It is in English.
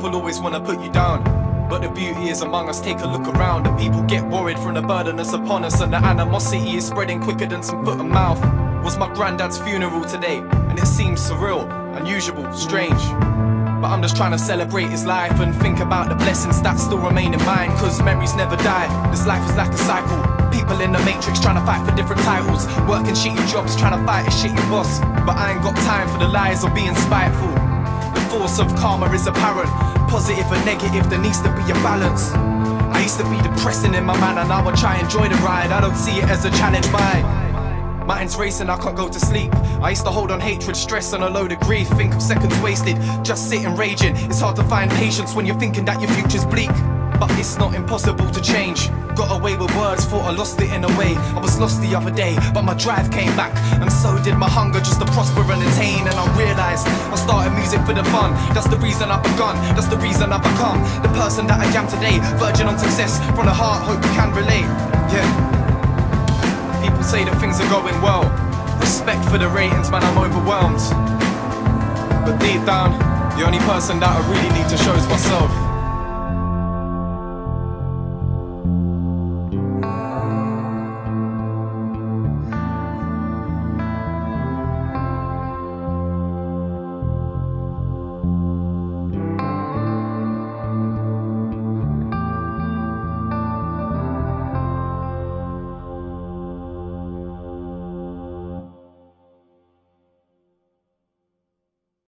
People always wanna put you down, but the beauty is among us. Take a look around, and people get worried from the burden that's upon us, and the animosity is spreading quicker than some foot and mouth. Was my granddad's funeral today, and it seems surreal, unusual, strange. But I'm just trying to celebrate his life and think about the blessings that still remain in mine, cause memories never die. This life is like a cycle. People in the matrix trying to fight for different titles, working shitty jobs, trying to fight a shitty boss. But I ain't got time for the lies or being spiteful. The force of karma is apparent, positive and negative, there needs to be a balance. I used to be depressing in my manner, now I try and enjoy the ride. I don't see it as a challenge, mind's racing, I can't go to sleep. I used to hold on hatred, stress and a load of grief. Think of seconds wasted, just sitting raging. It's hard to find patience when you're thinking that your future's bleak, but it's not impossible to change. Got away with words, thought I lost it in a way. I was lost the other day, but my drive came back, and so did my hunger just to prosper and attain. And I realised I started music for the fun. That's the reason I've begun, that's the reason I've become the person that I am today. Virgin on success, from the heart, hope you can relate. Yeah. People say that things are going well. Respect for the ratings, man, I'm overwhelmed. But deep down, the only person that I really need to show is myself.